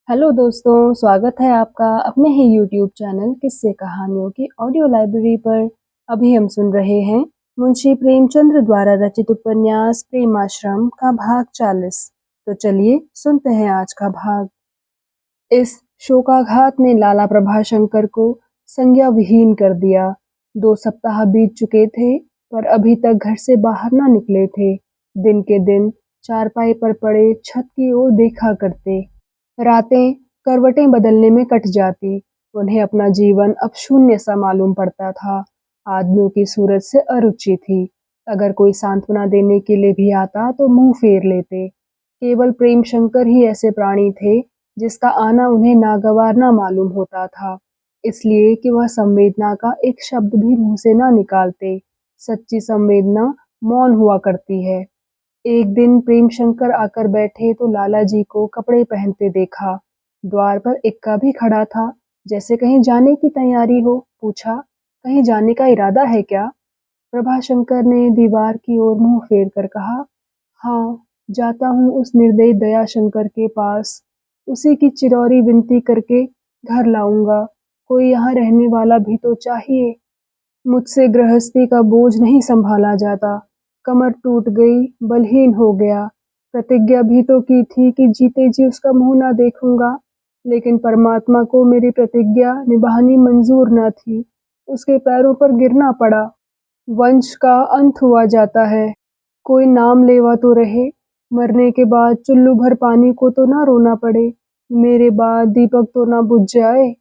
Hello दोस्तों, स्वागत है आपका अपने ही यूट्यूब चैनल किस्से कहानियों की ऑडियो लाइब्रेरी पर। अभी हम सुन रहे हैं मुंशी प्रेमचंद्र द्वारा रचित उपन्यास प्रेमाश्रम का भाग 40। तो चलिए सुनते हैं आज का भाग। इस शोकाघात ने लाला प्रभाशंकर को संज्ञा विहीन कर दिया। 2 सप्ताह बीत चुके थे पर अभी तक घर से बाहर न निकले थे। दिन के दिन चारपाई पर पड़े छत की ओर देखा करते। रातें करवटें बदलने में कट जाती। उन्हें अपना जीवन अब शून्य सा मालूम पड़ता था। आदमियों की सूरत से अरुचि थी। अगर कोई सांत्वना देने के लिए भी आता तो मुंह फेर लेते। केवल प्रेम शंकर ही ऐसे प्राणी थे जिसका आना उन्हें नागवार न मालूम होता था, इसलिए कि वह संवेदना का एक शब्द भी मुंह से न निकालते। सच्ची संवेदना मौन हुआ करती है। एक दिन प्रेमशंकर आकर बैठे तो लाला जी को कपड़े पहनते देखा। द्वार पर इक्का भी खड़ा था, जैसे कहीं जाने की तैयारी हो। पूछा, कहीं जाने का इरादा है क्या? प्रभाशंकर ने दीवार की ओर मुंह फेर कर कहा, हाँ, जाता हूँ उस निर्दयी दयाशंकर के पास। उसी की चिरौरी विनती करके घर लाऊंगा। कोई यहाँ रहने वाला भी तो चाहिए। मुझसे गृहस्थी का बोझ नहीं संभाला जाता। कमर टूट गई, बलहीन हो गया। प्रतिज्ञा भी तो की थी कि जीते जी उसका मुंह ना देखूंगा, लेकिन परमात्मा को मेरी प्रतिज्ञा निभानी मंजूर न थी। उसके पैरों पर गिरना पड़ा। वंश का अंत हुआ जाता है। कोई नाम लेवा तो रहे। मरने के बाद चुल्लू भर पानी को तो ना रोना पड़े। मेरे बाद दीपक तो ना बुझ जाए।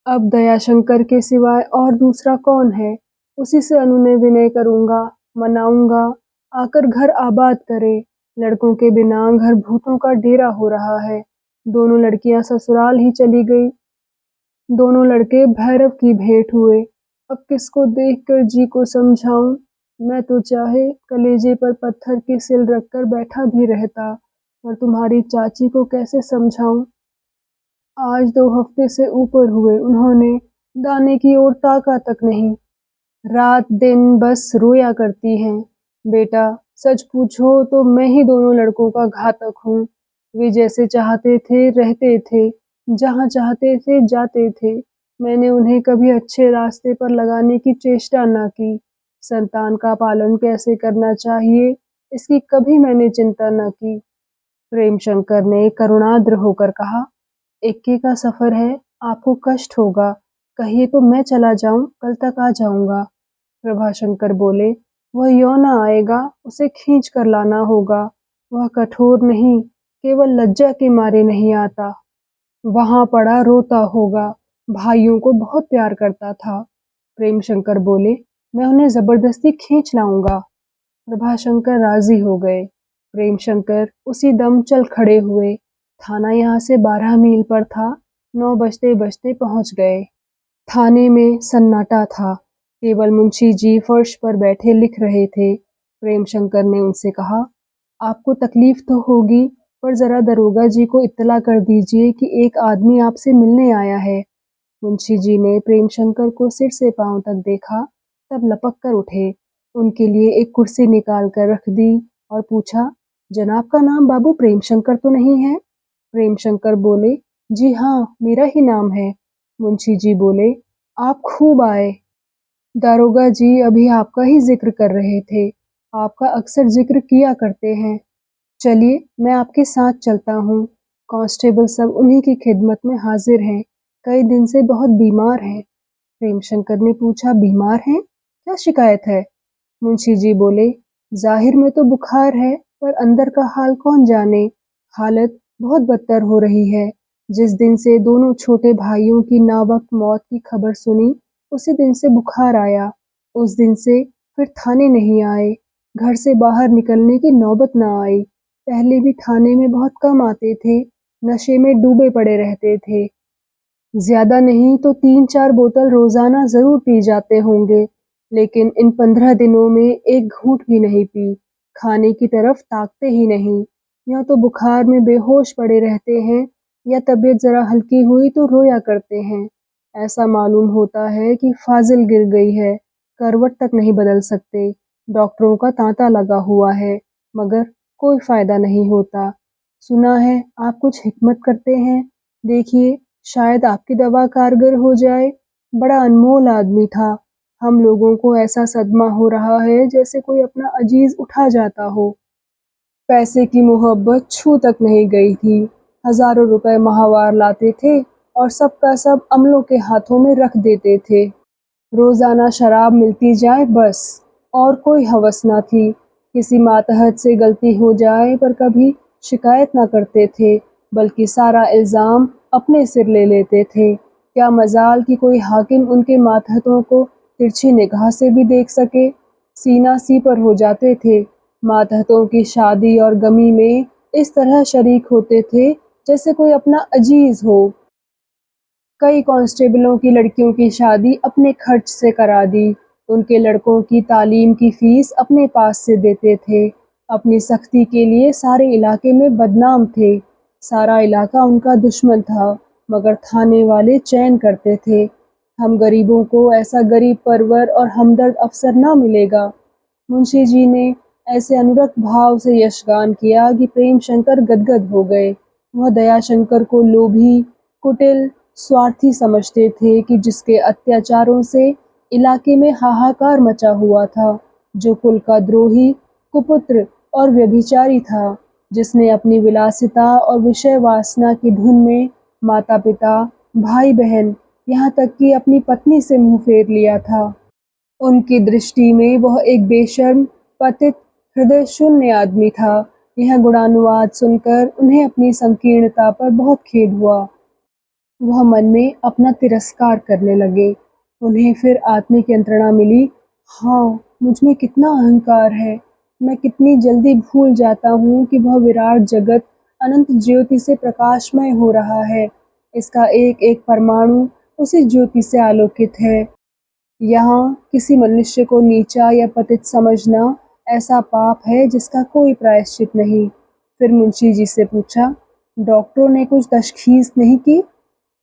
अब दयाशंकर के सिवाय और दूसरा कौन है? उसी से अनुनय विनय करूंगा, मनाऊंगा, आकर घर आबाद करे। लड़कों के बिना घर भूतों का डेरा हो रहा है। दोनों लड़कियां ससुराल ही चली गई। दोनों लड़के भैरव की भेंट हुए। अब किसको देखकर जी को समझाऊं? मैं तो चाहे कलेजे पर पत्थर की सिल रखकर बैठा भी रहता, पर तुम्हारी चाची को कैसे समझाऊं? आज 2 हफ्ते से ऊपर हुए उन्होंने दाने की ओर ताका तक नहीं। रात दिन बस रोया करती हैं। बेटा, सच पूछो तो मैं ही दोनों लड़कों का घातक हूँ। वे जैसे चाहते थे रहते थे, जहाँ चाहते थे जाते थे। मैंने उन्हें कभी अच्छे रास्ते पर लगाने की चेष्टा न की। संतान का पालन कैसे करना चाहिए, इसकी कभी मैंने चिंता न की। प्रेमशंकर ने करुणाद्र होकर कहा, इक्के का सफर है, आपको कष्ट होगा। कहिए तो मैं चला जाऊं, कल तक आ जाऊंगा। प्रभाशंकर बोले, वह यों न आएगा, उसे खींच कर लाना होगा। वह कठोर नहीं, केवल लज्जा के मारे नहीं आता। वहां पड़ा रोता होगा। भाइयों को बहुत प्यार करता था। प्रेमशंकर बोले, मैं उन्हें जबरदस्ती खींच लाऊंगा। प्रभाशंकर राजी हो गए। प्रेमशंकर उसी दम चल खड़े हुए। थाना यहाँ से 12 मील पर था। 9 बजते बजते पहुंच गए। थाने में सन्नाटा था। केवल मुंशी जी फर्श पर बैठे लिख रहे थे। प्रेमशंकर ने उनसे कहा, आपको तकलीफ तो होगी, पर जरा दरोगा जी को इत्तला कर दीजिए कि एक आदमी आपसे मिलने आया है। मुंशी जी ने प्रेमशंकर को सिर से पांव तक देखा, तब लपक कर उठे। उनके लिए एक कुर्सी निकाल कर रख दी और पूछा, जनाब का नाम बाबू प्रेमशंकर तो नहीं है? प्रेमशंकर बोले, जी हाँ, मेरा ही नाम है। मुंशी जी बोले, आप खूब आए। दारोगा जी अभी आपका ही जिक्र कर रहे थे। आपका अक्सर जिक्र किया करते हैं। चलिए, मैं आपके साथ चलता हूँ। कांस्टेबल सब उन्हीं की खिदमत में हाजिर हैं। कई दिन से बहुत बीमार हैं। प्रेमशंकर ने पूछा, बीमार हैं? क्या शिकायत है? मुंशी जी बोले, जाहिर में तो बुखार है, पर अंदर का हाल कौन जाने। हालत बहुत बदतर हो रही है। जिस दिन से दोनों छोटे भाइयों की नावक्त मौत की खबर सुनी, उसी दिन से बुखार आया। उस दिन से फिर थाने नहीं आए। घर से बाहर निकलने की नौबत न आई। पहले भी थाने में बहुत कम आते थे। नशे में डूबे पड़े रहते थे। ज्यादा नहीं तो 3-4 बोतल रोजाना जरूर पी जाते होंगे, लेकिन इन 15 दिनों में एक घूंट भी नहीं पी। खाने की तरफ ताकते ही नहीं। या तो बुखार में बेहोश पड़े रहते हैं, या तबीयत जरा हल्की हुई तो रोया करते हैं। ऐसा मालूम होता है कि फाजिल गिर गई है, करवट तक नहीं बदल सकते। डॉक्टरों का तांता लगा हुआ है, मगर कोई फायदा नहीं होता। सुना है आप कुछ हिकमत करते हैं, देखिए, शायद आपकी दवा कारगर हो जाए। बड़ा अनमोल आदमी था। हम लोगों को ऐसा सदमा हो रहा है जैसे कोई अपना अजीज उठा जाता हो। पैसे की मोहब्बत छू तक नहीं गई थी। हज़ारों रुपए माहवार लाते थे और सब का सब अमलों के हाथों में रख देते थे। रोज़ाना शराब मिलती जाए बस, और कोई हवस ना थी। किसी मातहत से गलती हो जाए पर कभी शिकायत ना करते थे, बल्कि सारा इल्ज़ाम अपने सिर ले लेते थे। क्या मजाल कि कोई हाकिम उनके मातहतों को तिरछी निगाह से भी देख सके। सीना सी पर हो जाते थे। मातहतों की शादी और गमी में इस तरह शरीक होते थे जैसे कोई अपना अजीज हो। कई कांस्टेबलों की लड़कियों की शादी अपने खर्च से करा दी। उनके लड़कों की तालीम की फीस अपने पास से देते थे। अपनी सख्ती के लिए सारे इलाके में बदनाम थे। सारा इलाका उनका दुश्मन था, मगर थाने वाले चैन करते थे। हम गरीबों को ऐसा गरीब परवर और हमदर्द अफसर ना मिलेगा। मुंशी जी ने ऐसे अनुरक्त भाव से यशगान किया कि प्रेम शंकर गदगद हो गए। वह दयाशंकर को लोभी, कुटिल, स्वार्थी समझते थे कि जिसके अत्याचारों से इलाके में हाहाकार मचा हुआ था, जो कुल का द्रोही, कुपुत्र और व्यभिचारी था, जिसने अपनी विलासिता और विषय वासना की धुन में माता-पिता, भाई-बहन, यहाँ तक कि अपनी पत्नी से मुँह फेर लिया था। उनकी दृष्टि में वह एक बेशर्म, पतित, हृदय शून्य आदमी था। यह गुणानुवाद सुनकर उन्हें अपनी संकीर्णता पर बहुत खेद हुआ। वह मन में अपना तिरस्कार करने लगे। उन्हें फिर आत्मिक यंत्रणा मिली। हाँ, मुझमें कितना अहंकार है। मैं कितनी जल्दी भूल जाता हूँ कि वह विराट जगत अनंत ज्योति से प्रकाशमय हो रहा है। इसका एक एक परमाणु उसी ज्योति से आलोकित है। यहाँ किसी मनुष्य को नीचा या पतित समझना ऐसा पाप है जिसका कोई प्रायश्चित नहीं। फिर मुंशी जी से पूछा, डॉक्टरों ने कुछ तशखीस नहीं की?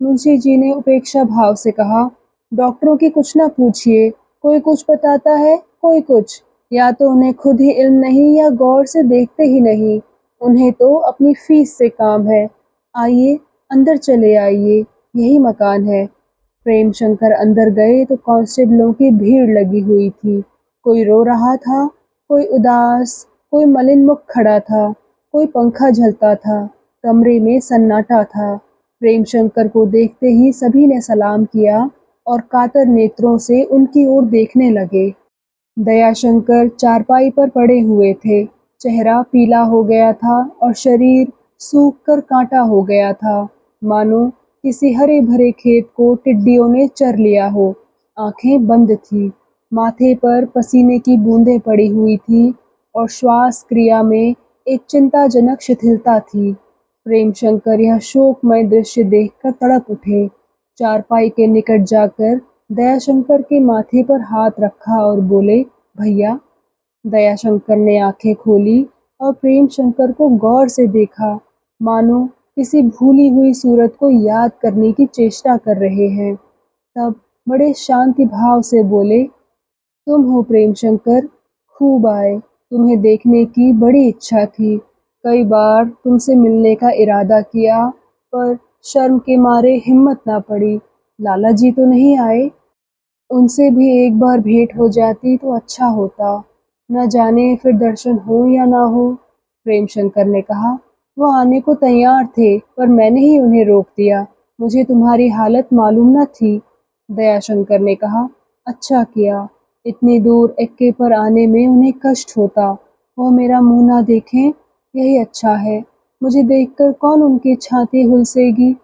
मुंशी जी ने उपेक्षा भाव से कहा, डॉक्टरों की कुछ ना पूछिए। कोई कुछ बताता है, कोई कुछ। या तो उन्हें खुद ही इल्म नहीं या गौर से देखते ही नहीं। उन्हें तो अपनी फीस से काम है। आइए, अंदर चले आइए, यही मकान है। प्रेम शंकर अंदर गए तो कांस्टेबलों की भीड़ लगी हुई थी। कोई रो रहा था, कोई उदास, कोई मलिन मुख खड़ा था, कोई पंखा झलता था। कमरे में सन्नाटा था। प्रेम शंकर को देखते ही सभी ने सलाम किया और कातर नेत्रों से उनकी ओर देखने लगे। दयाशंकर चारपाई पर पड़े हुए थे। चेहरा पीला हो गया था और शरीर सूख कर कांटा हो गया था, मानो किसी हरे भरे खेत को टिड्डियों ने चर लिया हो। आंखें बंद थी। माथे पर पसीने की बूंदें पड़ी हुई थी और श्वास क्रिया में एक चिंताजनक शिथिलता थी। प्रेमशंकर यह शोकमय दृश्य देखकर तड़प उठे। चारपाई के निकट जाकर दयाशंकर के माथे पर हाथ रखा और बोले, भैया। दयाशंकर ने आंखें खोली और प्रेमशंकर को गौर से देखा, मानो किसी भूली हुई सूरत को याद करने की चेष्टा कर रहे हैं। तब बड़े शांति भाव से बोले, तुम हो प्रेमशंकर, खूब आए। तुम्हें देखने की बड़ी इच्छा थी। कई बार तुमसे मिलने का इरादा किया, पर शर्म के मारे हिम्मत ना पड़ी। लाला जी तो नहीं आए? उनसे भी एक बार भेंट हो जाती तो अच्छा होता। न जाने फिर दर्शन हो या ना हो। प्रेमशंकर ने कहा, वो आने को तैयार थे, पर मैंने ही उन्हें रोक दिया। मुझे तुम्हारी हालत मालूम न थी। दयाशंकर ने कहा, अच्छा किया। इतनी दूर एक्के पर आने में उन्हें कष्ट होता। वो मेरा मुंह ना देखें, यही अच्छा है। मुझे देखकर कौन उनकी छाती हुलसेगी।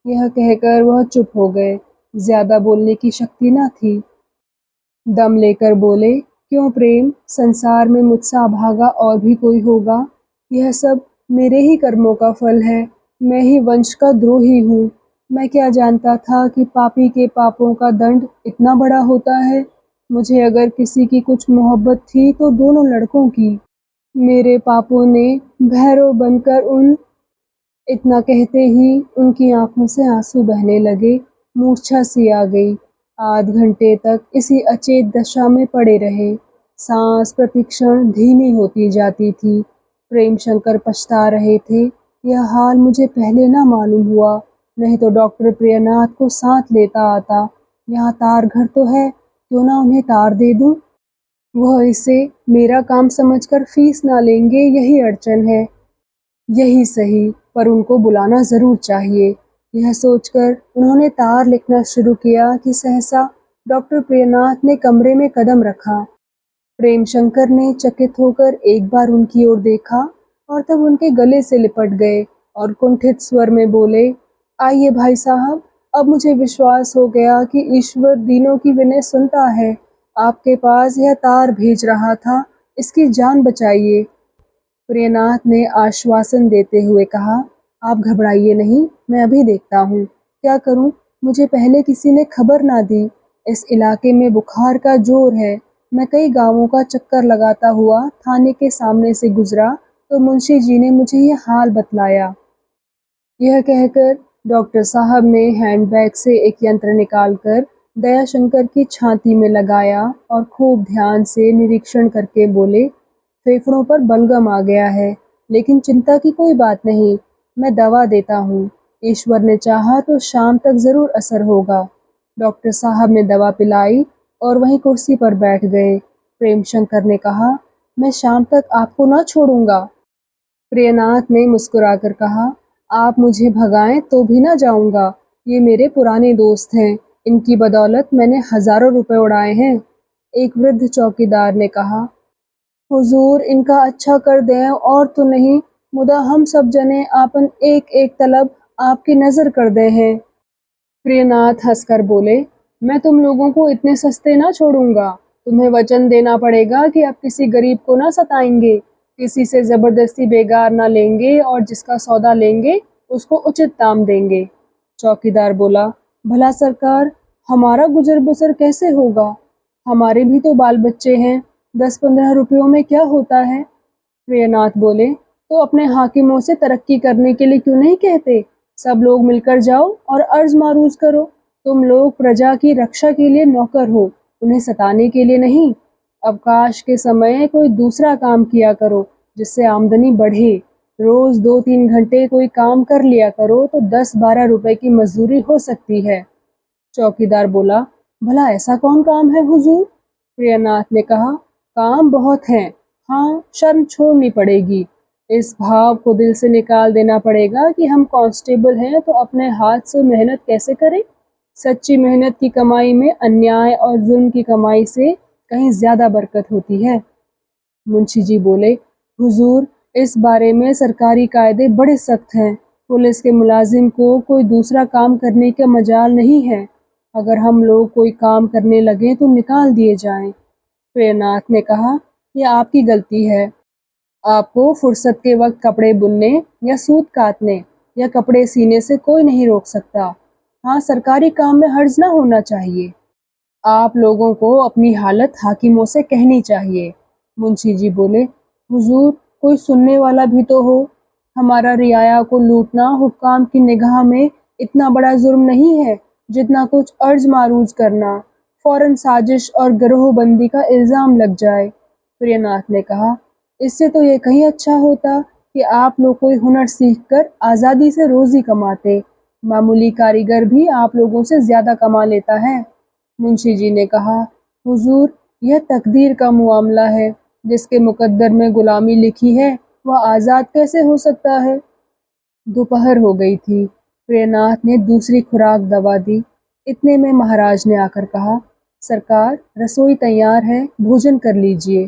यह कहकर वह चुप हो गए। ज्यादा बोलने की शक्ति न थी। दम लेकर बोले, क्यों प्रेम, संसार में मुझसा अभागा और भी कोई होगा? यह सब मेरे ही कर्मों का फल है। मैं ही वंश का द्रोही हूँ। मैं क्या जानता था कि पापी के पापों का दंड इतना बड़ा होता है। मुझे अगर किसी की कुछ मोहब्बत थी तो दोनों लड़कों की। मेरे पापों ने भैरव बनकर उन इतना कहते ही उनकी आंखों से आंसू बहने लगे। मूर्छा सी आ गई। आध घंटे तक इसी अचेत दशा में पड़े रहे। सांस प्रतिक्षण धीमी होती जाती थी। प्रेम शंकर पछता रहे थे, यह हाल मुझे पहले ना मालूम हुआ। नहीं तो डॉक्टर प्रियनाथ को साथ लेता आता। यहाँ तार घर तो है, क्यों ना उन्हें तार दे दूं। वह इसे मेरा काम समझकर फीस ना लेंगे, यही अड़चन है। यही सही, पर उनको बुलाना ज़रूर चाहिए। यह सोचकर उन्होंने तार लिखना शुरू किया कि सहसा डॉक्टर प्रियनाथ ने कमरे में कदम रखा। प्रेमशंकर ने चकित होकर एक बार उनकी ओर देखा और तब उनके गले से लिपट गए और कुंठित स्वर में बोले, आइए भाई साहब, अब मुझे विश्वास हो गया कि ईश्वर दीनों की विनय सुनता है। आपके पास यह तार भेज रहा था, इसकी जान बचाइए। प्रियनाथ ने आश्वासन देते हुए कहा, आप घबराइए नहीं, मैं अभी देखता हूँ। क्या करूँ, मुझे पहले किसी ने खबर ना दी। इस इलाके में बुखार का जोर है। मैं कई गांवों का चक्कर लगाता हुआ थाने के सामने से गुजरा तो मुंशी जी ने मुझे ये हाल बतलाया। यह कहकर डॉक्टर साहब ने हैंडबैग से एक यंत्र निकालकर दयाशंकर की छाती में लगाया और खूब ध्यान से निरीक्षण करके बोले, फेफड़ों पर बलगम आ गया है, लेकिन चिंता की कोई बात नहीं, मैं दवा देता हूँ। ईश्वर ने चाहा तो शाम तक ज़रूर असर होगा। डॉक्टर साहब ने दवा पिलाई और वहीं कुर्सी पर बैठ गए। प्रेमशंकर ने कहा, मैं शाम तक आपको ना छोड़ूंगा। प्रियनाथ ने मुस्कुराकर कहा, आप मुझे भगाएं तो भी ना जाऊंगा। ये मेरे पुराने दोस्त हैं, इनकी बदौलत मैंने हजारों रुपए उड़ाए हैं। एक वृद्ध चौकीदार ने कहा, हुजूर इनका अच्छा कर दें और तो नहीं, मुदा हम सब जने आपन एक एक तलब आपकी नजर कर दे हैं। प्रियनाथ हंसकर बोले, मैं तुम लोगों को इतने सस्ते ना छोड़ूंगा। तुम्हें वचन देना पड़ेगा कि अब किसी गरीब को ना सताएंगे, किसी से जबरदस्ती बेगार ना लेंगे और जिसका सौदा लेंगे उसको उचित दाम देंगे। चौकीदार बोला, भला सरकार, हमारा गुजर बसर कैसे होगा? हमारे भी तो बाल बच्चे हैं, 10-15 रुपयों में क्या होता है। प्रियनाथ बोले, तो अपने हाकिमों से तरक्की करने के लिए क्यों नहीं कहते? सब लोग मिलकर जाओ और अर्ज मारूज करो। तुम लोग प्रजा की रक्षा के लिए नौकर हो, उन्हें सताने के लिए नहीं। अवकाश के समय कोई दूसरा काम किया करो जिससे आमदनी बढ़े। रोज 2-3 घंटे कोई काम कर लिया करो तो 10-12 रुपए की मजदूरी हो सकती है। चौकीदार बोला, भला ऐसा कौन काम है हुजूर? प्रियनाथ ने कहा, काम बहुत हैं। हाँ, शर्म छोड़नी पड़ेगी। इस भाव को दिल से निकाल देना पड़ेगा कि हम कांस्टेबल हैं तो अपने हाथ से मेहनत कैसे करें। सच्ची मेहनत की कमाई में अन्याय और जुल्म की कमाई से कहीं ज्यादा बरकत होती है। मुंशी जी बोले, हुजूर इस बारे में सरकारी कायदे बड़े सख्त हैं। पुलिस के मुलाजिम को कोई दूसरा काम करने का मजाल नहीं है। अगर हम लोग कोई काम करने लगे तो निकाल दिए जाएं। प्रियनाथ ने कहा, यह आपकी गलती है। आपको फुर्सत के वक्त कपड़े बुनने या सूत काटने या कपड़े सीने से कोई नहीं रोक सकता। हाँ, सरकारी काम में हर्ज ना होना चाहिए। आप लोगों को अपनी हालत हाकिमों से कहनी चाहिए। मुंशी जी बोले, हुजूर कोई सुनने वाला भी तो हो। हमारा रियाया को लूटना हुक्काम की निगाह में इतना बड़ा जुर्म नहीं है जितना कुछ अर्ज मारूज करना। फौरन साजिश और गिरोहबंदी का इल्जाम लग जाए। प्रियनाथ ने कहा, इससे तो ये कहीं अच्छा होता कि आप लोग कोई हुनर सीखकर आज़ादी से रोजी कमाते। मामूली कारीगर भी आप लोगों से ज्यादा कमा लेता है। मुंशी जी ने कहा, हुजूर यह तकदीर का मामला है। जिसके मुकद्दर में गुलामी लिखी है वह आज़ाद कैसे हो सकता है। दोपहर हो गई थी। प्रियनाथ ने दूसरी खुराक दवा दी। इतने में महाराज ने आकर कहा, सरकार रसोई तैयार है, भोजन कर लीजिए।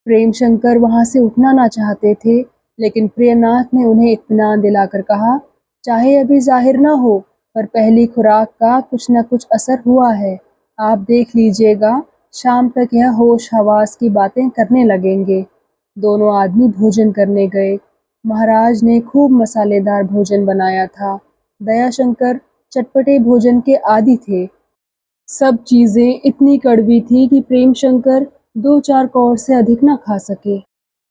प्रेमशंकर वहां से उठना ना चाहते थे, लेकिन प्रियनाथ ने उन्हें इत्मीनान दिलाकर कहा, चाहे अभी जाहिर ना हो, पर पहली खुराक का कुछ न कुछ असर हुआ है। आप देख लीजिएगा, शाम तक यह होश हवास की बातें करने लगेंगे। दोनों आदमी भोजन करने गए। महाराज ने खूब मसालेदार भोजन बनाया था। दयाशंकर चटपटे भोजन के आदी थे। सब चीजें इतनी कड़वी थी कि प्रेमशंकर 2-4 कौर से अधिक न खा सके।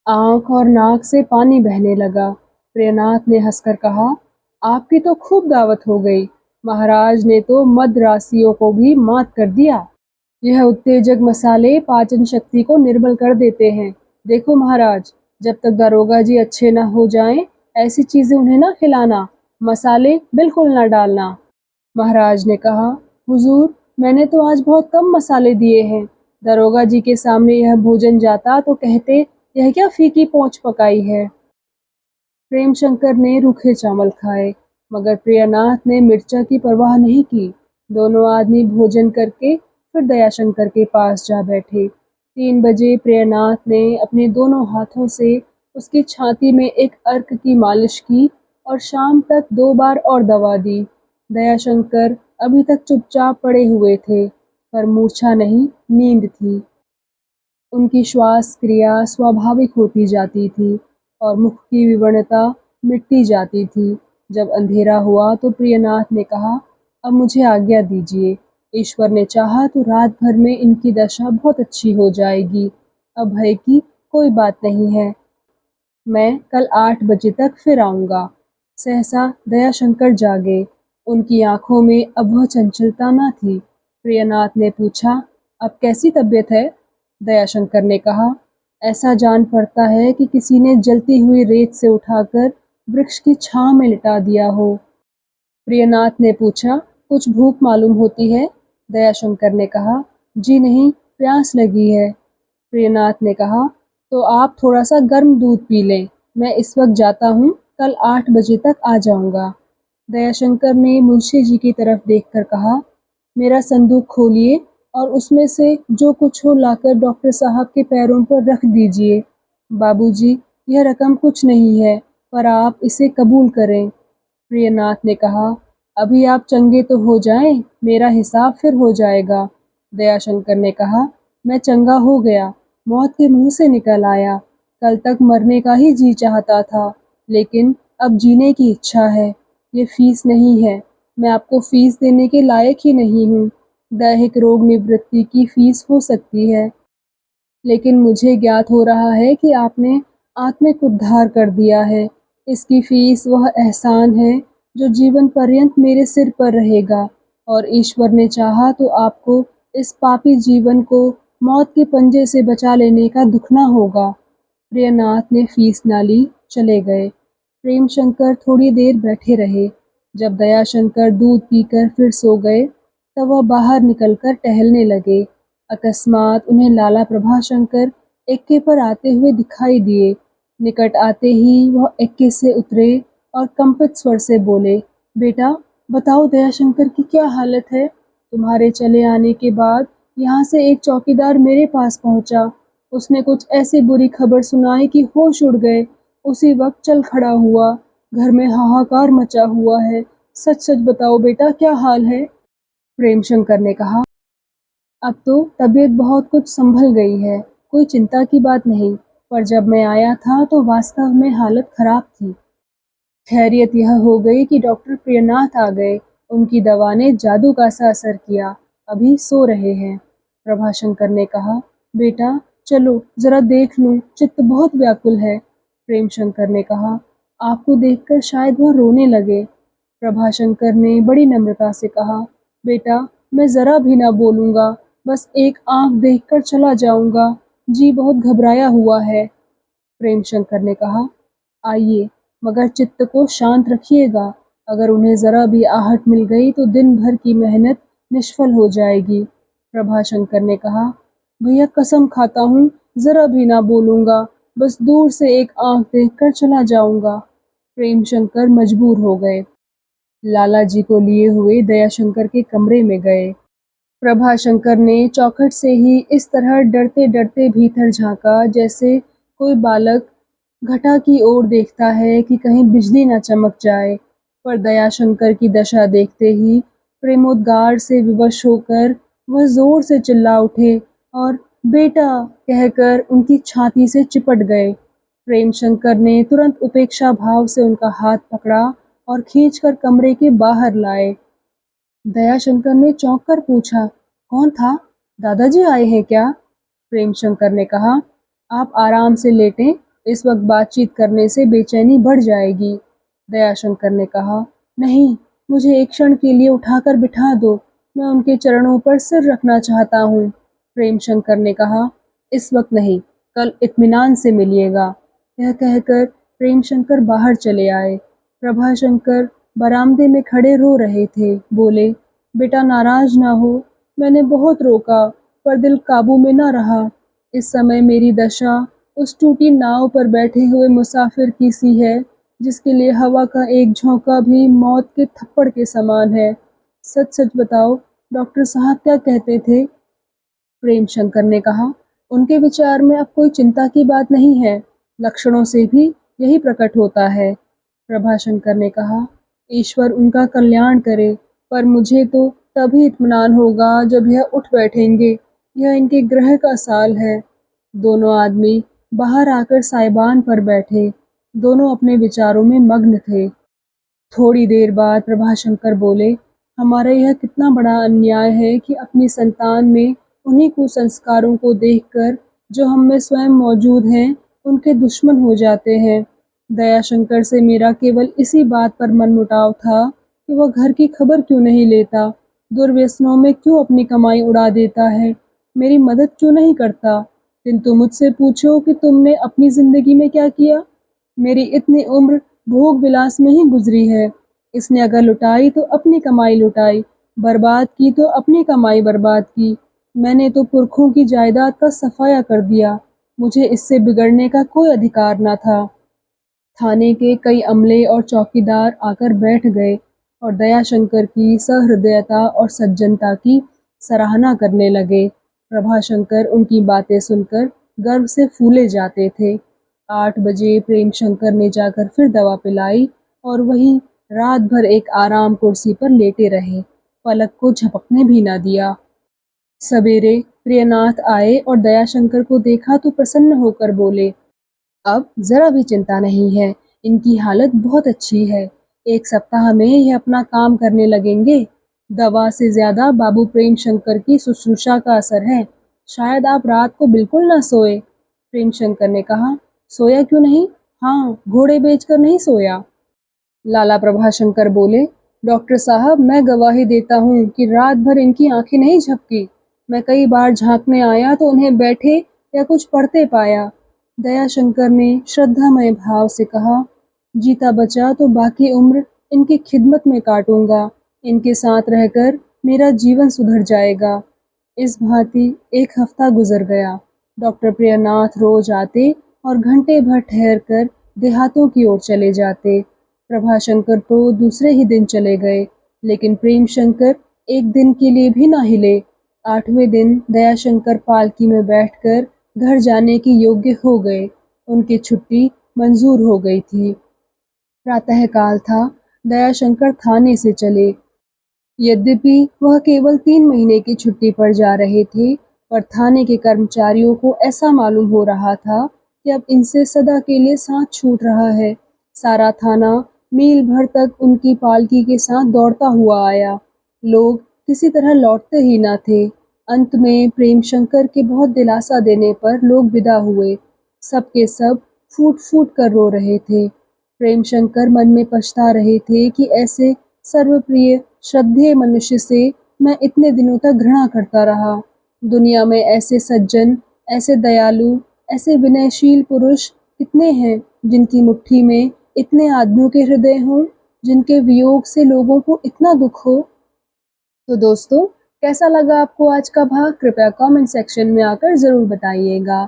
आंख और नाक से पानी बहने लगा। प्रियनाथ ने हंसकर कहा, आपकी तो खूब दावत हो गई। महाराज ने तो मद्रासियों को भी मात कर दिया। यह उत्तेजक मसाले पाचन शक्ति को निर्बल कर देते हैं। देखो महाराज, जब तक दारोगा जी अच्छे न हो जाएं, ऐसी चीजें उन्हें ना खिलाना, मसाले बिल्कुल न डालना। महाराज ने कहा, हुजूर, मैंने तो आज बहुत कम मसाले दिए हैं। दरोगा जी के सामने यह भोजन जाता तो कहते, यह क्या फीकी पोंछ पकाई है। प्रेमशंकर ने रूखे चावल खाए, मगर प्रियनाथ ने मिर्चा की परवाह नहीं की। दोनों आदमी भोजन करके फिर दयाशंकर के पास जा बैठे। 3 बजे प्रियनाथ ने अपने दोनों हाथों से उसकी छाती में एक अर्क की मालिश की और शाम तक 2 बार और दवा दी। दयाशंकर अभी तक चुपचाप पड़े हुए थे, पर मूर्छा नहीं, नींद थी। उनकी श्वास क्रिया स्वाभाविक होती जाती थी और मुख की विवरणता मिटती जाती थी। जब अंधेरा हुआ तो प्रियनाथ ने कहा, अब मुझे आज्ञा दीजिए। ईश्वर ने चाहा तो रात भर में इनकी दशा बहुत अच्छी हो जाएगी। अब भय की कोई बात नहीं है। मैं कल 8 बजे तक फिर आऊँगा। सहसा दयाशंकर जागे। उनकी आँखों में अब वह चंचलता न थी। प्रियनाथ ने पूछा, अब कैसी तबीयत है? दयाशंकर ने कहा, ऐसा जान पड़ता है कि किसी ने जलती हुई रेत से उठाकर वृक्ष की छाँव में लिटा दिया हो। प्रियनाथ ने पूछा, कुछ भूख मालूम होती है? दयाशंकर ने कहा, जी नहीं, प्यास लगी है। प्रियनाथ ने कहा, तो आप थोड़ा सा गर्म दूध पी लें। मैं इस वक्त जाता हूँ, कल 8 बजे तक आ जाऊँगा। दयाशंकर ने मुंशी जी की तरफ देखकर कहा, मेरा संदूक खोलिए और उसमें से जो कुछ हो लाकर डॉक्टर साहब के पैरों पर रख दीजिए। बाबूजी, यह रकम कुछ नहीं है, पर आप इसे कबूल करें। प्रियनाथ ने कहा, अभी आप चंगे तो हो जाएं, मेरा हिसाब फिर हो जाएगा। दयाशंकर ने कहा, मैं चंगा हो गया, मौत के मुंह से निकल आया। कल तक मरने का ही जी चाहता था, लेकिन अब जीने की इच्छा है। ये फीस नहीं है, मैं आपको फीस देने के लायक ही नहीं हूँ। दैहिक रोग निवृत्ति की फीस हो सकती है, लेकिन मुझे ज्ञात हो रहा है कि आपने आत्मिक उद्धार कर दिया है। इसकी फीस वह एहसान है जो जीवन पर्यंत मेरे सिर पर रहेगा, और ईश्वर ने चाहा तो आपको इस पापी जीवन को मौत के पंजे से बचा लेने का दुख न होगा। प्रियनाथ ने फीस ना ली, चले गए। प्रेमशंकर थोड़ी देर बैठे रहे। जब दयाशंकर दूध पीकर फिर सो गए, तब वह बाहर निकलकर टहलने लगे। अकस्मात उन्हें लाला प्रभाशंकर एक्के पर आते हुए दिखाई दिए। निकट आते ही वह एक्के से उतरे और कंपित स्वर से बोले, बेटा, बताओ दयाशंकर की क्या हालत है? तुम्हारे चले आने के बाद यहाँ से एक चौकीदार मेरे पास पहुँचा। उसने कुछ ऐसी बुरी खबर सुनाई कि होश उड़ गए। उसी वक्त चल खड़ा हुआ। घर में हाहाकार मचा हुआ है। सच सच बताओ बेटा, क्या हाल है? प्रेमशंकर ने कहा, अब तो तबीयत बहुत कुछ संभल गई है, कोई चिंता की बात नहीं, पर जब मैं आया था तो वास्तव में हालत खराब थी। खैरियत यह हो गई कि डॉक्टर प्रियनाथ आ गए। उनकी दवा ने जादू का सा असर किया। अभी सो रहे हैं। प्रभाशंकर ने कहा, बेटा चलो जरा देख लूं, चित्त बहुत व्याकुल है। प्रेमशंकर ने कहा, आपको देखकर शायद वह रोने लगे। प्रभाशंकर ने बड़ी नम्रता से कहा, बेटा, मैं जरा भी ना बोलूँगा, बस एक आंख देखकर चला जाऊँगा। जी बहुत घबराया हुआ है। प्रेमशंकर ने कहा, आइए, मगर चित्त को शांत रखिएगा। अगर उन्हें जरा भी आहट मिल गई तो दिन भर की मेहनत निष्फल हो जाएगी। प्रभाशंकर ने कहा, भैया कसम खाता हूँ, जरा भी ना बोलूँगा, बस दूर से एक आंख देखकर चला जाऊँगा। प्रेमशंकर मजबूर हो गए। लाला जी को लिए हुए दयाशंकर के कमरे में गए। प्रभाशंकर ने चौखट से ही इस तरह डरते डरते भीतर झांका जैसे कोई बालक घटा की ओर देखता है कि कहीं बिजली न चमक जाए। पर दयाशंकर की दशा देखते ही प्रेमोद्गार से विवश होकर वह जोर से चिल्ला उठे और बेटा कहकर उनकी छाती से चिपट गए। प्रेमशंकर ने तुरंत उपेक्षा भाव से उनका हाथ पकड़ा और खींचकर कमरे के बाहर लाए। दयाशंकर ने चौंक कर पूछा, कौन था? दादाजी आए हैं क्या? प्रेमशंकर ने कहा, आप आराम से लेटें, इस वक्त बातचीत करने से बेचैनी बढ़ जाएगी। दयाशंकर ने कहा, नहीं, मुझे एक क्षण के लिए उठाकर बिठा दो, मैं उनके चरणों पर सिर रखना चाहता हूँ। प्रेमशंकर ने कहा, इस वक्त नहीं, कल इत्मीनान से मिलिएगा। यह कहकर प्रेमशंकर बाहर चले आए। प्रभाशंकर बरामदे में खड़े रो रहे थे। बोले, बेटा नाराज ना हो, मैंने बहुत रोका पर दिल काबू में ना रहा। इस समय मेरी दशा उस टूटी नाव पर बैठे हुए मुसाफिर की सी है जिसके लिए हवा का एक झोंका भी मौत के थप्पड़ के समान है। सच सच बताओ, डॉक्टर साहब क्या कहते थे? प्रेम शंकर ने कहा, उनके विचार में अब कोई चिंता की बात नहीं है, लक्षणों से भी यही प्रकट होता है। प्रभाशंकर ने कहा, ईश्वर उनका कल्याण करे, पर मुझे तो तभी इत्मीनान होगा जब यह उठ बैठेंगे। यह इनके ग्रह का साल है। दोनों आदमी बाहर आकर साइबान पर बैठे। दोनों अपने विचारों में मग्न थे। थोड़ी देर बाद प्रभाशंकर बोले, हमारा यह कितना बड़ा अन्याय है कि अपनी संतान में उन्हीं कुसंस्कारों को देखकर जो हम में स्वयं मौजूद हैं, उनके दुश्मन हो जाते हैं। दयाशंकर से मेरा केवल इसी बात पर मनमुटाव था कि वह घर की खबर क्यों नहीं लेता, दुर्व्यसनों में क्यों अपनी कमाई उड़ा देता है, मेरी मदद क्यों नहीं करता। किंतु मुझसे पूछो कि तुमने अपनी जिंदगी में क्या किया? मेरी इतनी उम्र भोग विलास में ही गुजरी है। इसने अगर लुटाई तो अपनी कमाई लुटाई, बर्बाद की तो अपनी कमाई बर्बाद की। मैंने तो पुरखों की जायदाद का सफाया कर दिया। मुझे इससे बिगड़ने का कोई अधिकार न था। थाने के कई अमले और चौकीदार आकर बैठ गए और दयाशंकर की सहृदयता और सज्जनता की सराहना करने लगे। प्रभाशंकर उनकी बातें सुनकर गर्व से फूले जाते थे। 8 बजे प्रेमशंकर ने जाकर फिर दवा पिलाई और वहीं रात भर एक आराम कुर्सी पर लेटे रहे, पलक को झपकने भी न दिया। सवेरे प्रियनाथ आए और दयाशंकर को देखा तो प्रसन्न होकर बोले, अब जरा भी चिंता नहीं है, इनकी हालत बहुत अच्छी है। 1 सप्ताह में यह अपना काम करने लगेंगे। दवा से ज्यादा बाबू प्रेम शंकर की शुश्रूषा का असर है। शायद आप रात को बिल्कुल ना सोए। प्रेम शंकर ने कहा, सोया क्यों नहीं? हाँ, घोड़े बेचकर नहीं सोया। लाला प्रभाशंकर बोले, डॉक्टर साहब मैं गवाही देता हूँ कि रात भर इनकी आंखें नहीं झपकी। मैं कई बार झांकने आया तो उन्हें बैठे या कुछ पढ़ते पाया। दयाशंकर ने श्रद्धामय भाव से कहा, जीता बचा तो बाकी उम्र इनकी खिदमत में काटूंगा। इनके साथ रहकर मेरा जीवन सुधर जाएगा। इस भांति 1 हफ्ता गुजर गया। डॉक्टर प्रियनाथ रोज आते और घंटे भर ठहर कर देहातों की ओर चले जाते। प्रभाशंकर तो दूसरे ही दिन चले गए, लेकिन प्रेम शंकर एक दिन के लिए भी ना हिले। 8वें दिन दयाशंकर पालकी में बैठकर घर जाने के योग्य हो गए। उनकी छुट्टी मंजूर हो गई थी। प्रातःकाल था। दयाशंकर थाने से चले। यद्यपि वह केवल 3 महीने की छुट्टी पर जा रहे थे, पर थाने के कर्मचारियों को ऐसा मालूम हो रहा था कि अब इनसे सदा के लिए साथ छूट रहा है। सारा थाना मील भर तक उनकी पालकी के साथ दौड़ता हुआ आया। लोग किसी तरह लौटते ही न थे। अंत में प्रेमशंकर के बहुत दिलासा देने पर लोग विदा हुए। सब के सब फूट फूट कर रो रहे थे। प्रेमशंकर मन में पछता रहे थे कि ऐसे सर्वप्रिय श्रद्धेय मनुष्य से मैं इतने दिनों तक घृणा करता रहा। दुनिया में ऐसे सज्जन, ऐसे दयालु, ऐसे विनयशील पुरुष कितने हैं जिनकी मुट्ठी में इतने आदमियों के हृदय हों, जिनके वियोग से लोगों को इतना दुख हो। तो दोस्तों, कैसा लगा आपको आज का भाग? कृपया कमेंट सेक्शन में आकर ज़रूर बताइएगा।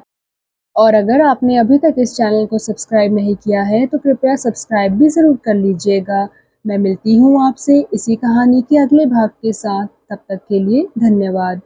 और अगर आपने अभी तक इस चैनल को सब्सक्राइब नहीं किया है तो कृपया सब्सक्राइब भी ज़रूर कर लीजिएगा। मैं मिलती हूँ आपसे इसी कहानी के अगले भाग के साथ। तब तक के लिए धन्यवाद।